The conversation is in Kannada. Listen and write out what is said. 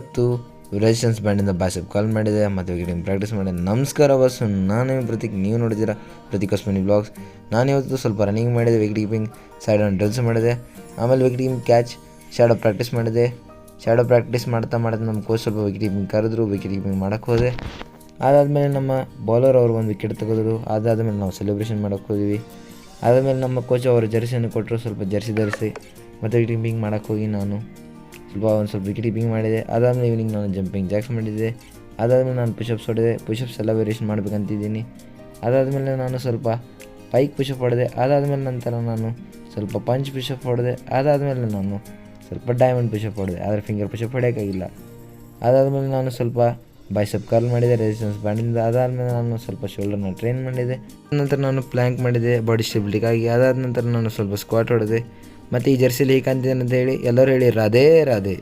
ಇವತ್ತು ರೆಸಿಸ್ಟೆನ್ಸ್ ಬ್ಯಾಂಡಿಂದ ಬೈಸೆಪ್ ಕಾಲ್ ಮಾಡಿದೆ ಮತ್ತು ವಿಕೆಟಿಂಗ್ ಪ್ರಾಕ್ಟೀಸ್ ಮಾಡಿದೆ. ನಮಸ್ಕಾರ ಬಸ್ಸು, ನಾನು ಪ್ರತೀಕ್, ನೀವು ನೋಡಿದ್ದೀರಾ ಪ್ರತೀಕ್ ಅಶ್ವಿನಿ ಬ್ಲಾಗ್ಸ್. ನಾನಿವತ್ತು ಸ್ವಲ್ಪ ರನ್ನಿಂಗ್ ಮಾಡಿದೆ, wicket keeping side on drills ಮಾಡಿದೆ, ಆಮೇಲೆ wicket keeping catch shadow practice ಮಾಡಿದೆ. ಶಾಡೋ ಪ್ರಾಕ್ಟೀಸ್ ಮಾಡ್ತಾ ನಮ್ಮ ಕೋಚ್ ಸ್ವಲ್ಪ ವಿಕೆಟ್ ಕೀಪಿಂಗ್ ಕರೆದ್ರು, ವಿಕೆಟ್ ಕೀಪಿಂಗ್ ಮಾಡೋಕ್ಕೆ ಹೋದೆ. ಅದಾದಮೇಲೆ ನಮ್ಮ ಬೌಲರ್ ಅವರು ಒಂದು ವಿಕೆಟ್ ತೆಗೆದ್ರು. ಅದಾದಮೇಲೆ ನಾವು ಸೆಲೆಬ್ರೇಷನ್ ಮಾಡೋಕ್ಕೆ ಹೋದ್ವಿ. ಅದಾದಮೇಲೆ ನಮ್ಮ ಕೋಚ್ ಅವರು ಜರ್ಸಿಯನ್ನು ಕೊಟ್ಟರು, ಸ್ವಲ್ಪ ಜರ್ಸಿ ಧರಿಸಿ ಮತ್ತು ವಿಕೆಟ್ ಕೀಪಿಂಗ್ ಮಾಡೋಕ್ಕೆ ಹೋಗಿ ನಾನು ಒಂದು ಸ್ವಲ್ಪ ವಿಕೆಟ್ ಕೀಪಿಂಗ್ ಮಾಡಿದೆ. ಅದಾದಮೇಲೆ ಈವ್ನಿಂಗ್ ನಾನು ಜಂಪಿಂಗ್ ಜಾಕ್ಸ್ ಮಾಡಿದ್ದೆ. ಅದಾದಮೇಲೆ ನಾನು ಪುಷಪ್ಸ್ ಹೊಡೆದೆ. ಪುಷಪ್ಸ್ ಎಲ್ಲ ವೇರಿಯೇಷನ್ ಮಾಡಬೇಕಂತಿದ್ದೀನಿ. ಅದಾದಮೇಲೆ ನಾನು ಸ್ವಲ್ಪ ಪೈಕ್ ಪುಷಪ್ ಹೊಡೆದೆ. ಅದಾದಮೇಲೆ ನಂತರ ನಾನು ಸ್ವಲ್ಪ ಪಂಚ್ ಪುಷಪ್ ಹೊಡೆದೆ. ಅದಾದಮೇಲೆ ನಾನು ಸ್ವಲ್ಪ ಡೈಮಂಡ್ ಪುಷಪ್ ಹೊಡೆದೆ, ಆದರೆ ಫಿಂಗರ್ ಪುಷಪ್ ಹೊಡೆಯೋಕ್ಕಾಗಿಲ್ಲ. ಅದಾದಮೇಲೆ ನಾನು ಸ್ವಲ್ಪ ಬೈಸೆಪ್ ಕರ್ಲ್ ಮಾಡಿದೆ ರೆಸಿಸ್ಟೆನ್ಸ್ ಬ್ಯಾಂಡಿಂದ. ಅದಾದಮೇಲೆ ನಾನು ಸ್ವಲ್ಪ ಶೋಲ್ಡರ್ನ ಟ್ರೈನ್ ಮಾಡಿದೆ. ನಂತರ ನಾನು ಪ್ಲ್ಯಾಂಕ್ ಮಾಡಿದೆ ಬಾಡಿ ಸ್ಟೆಬಿಲಿಟಿಗಾಗಿ. ಅದಾದ ನಂತರ ನಾನು ಸ್ವಲ್ಪ ಸ್ಕ್ವಾಟ್ ಹೊಡೆದೆ. ಮತ್ತು ಈ ಜರ್ಸಿಲಿ ಹೇಗೆ ಕಾಣ್ತಿದ್ದೇನೆ ಅಂತ ಹೇಳಿ ಎಲ್ಲರೂ ಹೇಳಿ ರಾಧೇ ರಾಧೇ.